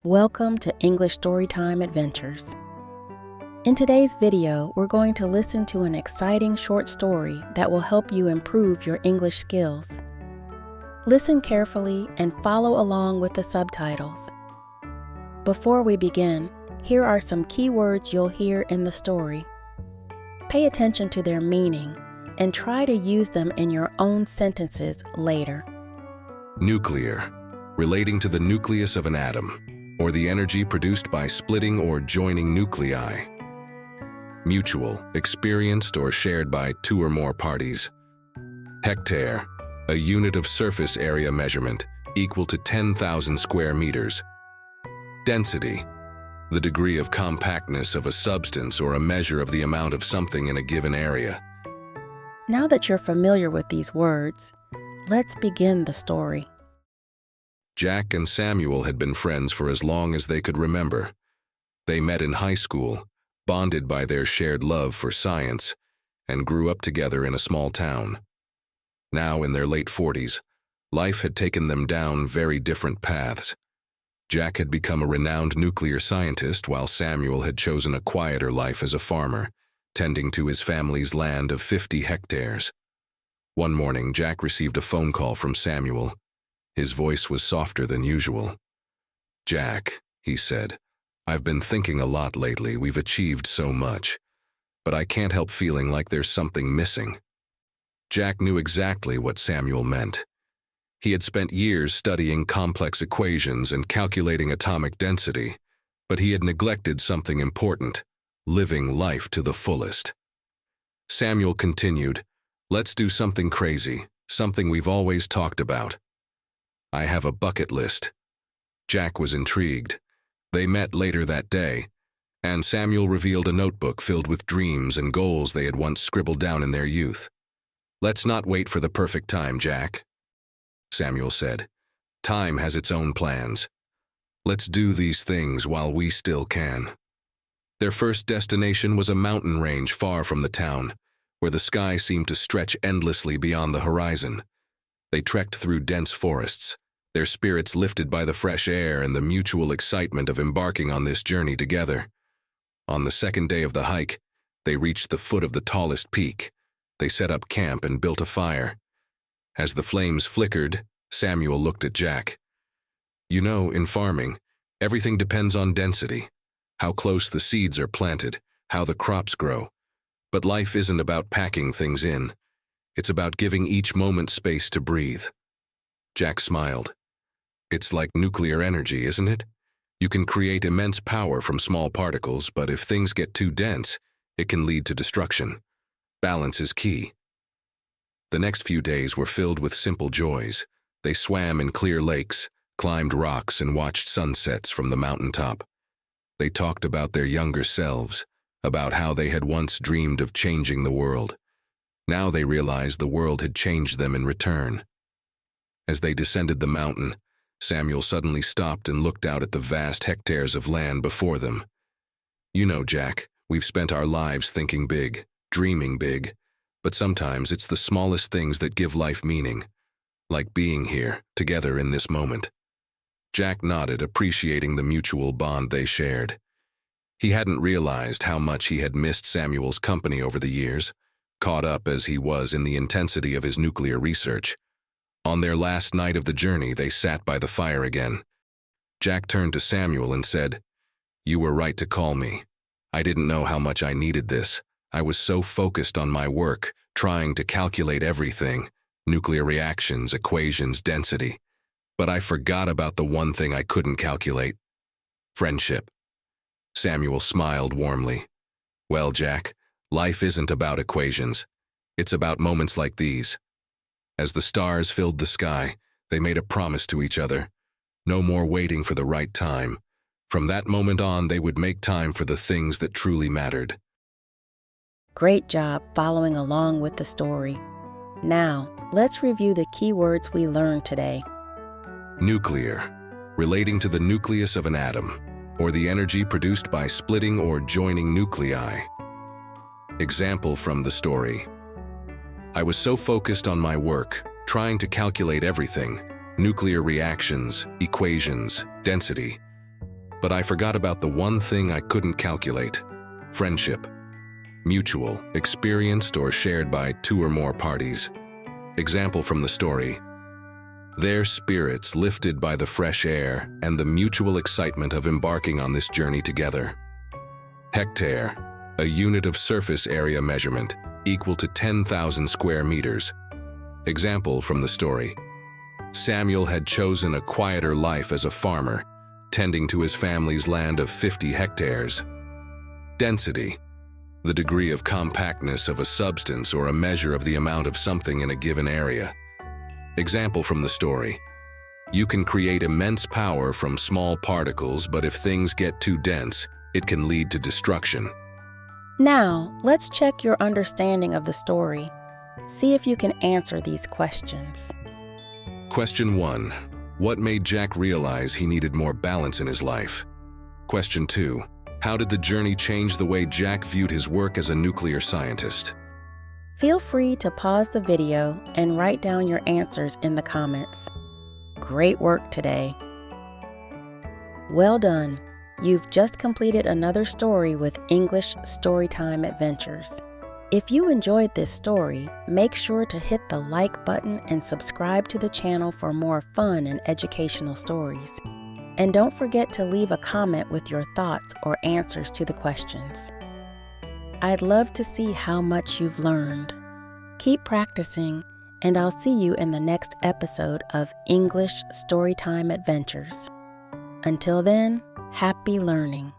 Welcome to English Storytime Adventures. In today's video, we're going to listen to an exciting short story that will help you improve your English skills. Listen carefully and follow along with the subtitles. Before we begin, here are some key words you'll hear in the story. Pay attention to their meaning and try to use them in your own sentences later. Nuclear, relating to the nucleus of an atom, or the energy produced by splitting or joining nuclei. Mutual, experienced or shared by two or more parties. Hectare, a unit of surface area measurement equal to 10,000 square meters. Density, the degree of compactness of a substance or a measure of the amount of something in a given area. Now that you're familiar with these words, let's begin the story. Jack and Samuel had been friends for as long as they could remember. They met in high school, bonded by their shared love for science, and grew up together in a small town. Now in their late 40s, life had taken them down very different paths. Jack had become a renowned nuclear scientist while Samuel had chosen a quieter life as a farmer, tending to his family's land of 50 hectares. One morning, Jack received a phone call from Samuel. His voice was softer than usual. "Jack," he said, "I've been thinking a lot lately. We've achieved so much, but I can't help feeling like there's something missing." Jack knew exactly what Samuel meant. He had spent years studying complex equations and calculating atomic density, but he had neglected something important: living life to the fullest. Samuel continued, "Let's do something crazy, something we've always talked about. I have a bucket list." Jack was intrigued. They met later that day, and Samuel revealed a notebook filled with dreams and goals they had once scribbled down in their youth. "Let's not wait for the perfect time, Jack," Samuel said. "Time has its own plans. Let's do these things while we still can." Their first destination was a mountain range far from the town, where the sky seemed to stretch endlessly beyond the horizon. They trekked through dense forests, their spirits lifted by the fresh air and the mutual excitement of embarking on this journey together. On the second day of the hike, they reached the foot of the tallest peak. They set up camp and built a fire. As the flames flickered, Samuel looked at Jack. "You know, in farming, everything depends on density, how close the seeds are planted, how the crops grow. But life isn't about packing things in. It's about giving each moment space to breathe." Jack smiled. "It's like nuclear energy, isn't it? You can create immense power from small particles, but if things get too dense, it can lead to destruction. Balance is key." The next few days were filled with simple joys. They swam in clear lakes, climbed rocks, and watched sunsets from the mountaintop. They talked about their younger selves, about how they had once dreamed of changing the world. Now they realized the world had changed them in return. As they descended the mountain, Samuel suddenly stopped and looked out at the vast hectares of land before them. "You know, Jack, we've spent our lives thinking big, dreaming big, but sometimes it's the smallest things that give life meaning, like being here, together in this moment." Jack nodded, appreciating the mutual bond they shared. He hadn't realized how much he had missed Samuel's company over the years, caught up as he was in the intensity of his nuclear research. On their last night of the journey, they sat by the fire again. Jack turned to Samuel and said, "You were right to call me. I didn't know how much I needed this. I was so focused on my work, trying to calculate everything, nuclear reactions, equations, density. But I forgot about the one thing I couldn't calculate: friendship." Samuel smiled warmly. "Well, Jack, life isn't about equations. It's about moments like these." As the stars filled the sky, they made a promise to each other. No more waiting for the right time. From that moment on, they would make time for the things that truly mattered. Great job following along with the story. Now, let's review the key words we learned today. Nuclear, relating to the nucleus of an atom, or the energy produced by splitting or joining nuclei. Example from the story: "I was so focused on my work, trying to calculate everything, nuclear reactions, equations, density. But I forgot about the one thing I couldn't calculate: friendship. Mutual, experienced, or shared by two or more parties. Example from the story: their spirits lifted by the fresh air and the mutual excitement of embarking on this journey together. Hectare, a unit of surface area measurement, equal to 10,000 square meters. Example from the story: Samuel had chosen a quieter life as a farmer, tending to his family's land of 50 hectares. Density, the degree of compactness of a substance or a measure of the amount of something in a given area. Example from the story: you can create immense power from small particles, but if things get too dense, it can lead to destruction. Now, let's check your understanding of the story. See if you can answer these questions. Question 1. What made Jack realize he needed more balance in his life? Question 2. How did the journey change the way Jack viewed his work as a nuclear scientist? Feel free to pause the video and write down your answers in the comments. Great work today. Well done. You've just completed another story with English Storytime Adventures. If you enjoyed this story, make sure to hit the like button and subscribe to the channel for more fun and educational stories. And don't forget to leave a comment with your thoughts or answers to the questions. I'd love to see how much you've learned. Keep practicing, and I'll see you in the next episode of English Storytime Adventures. Until then, happy learning.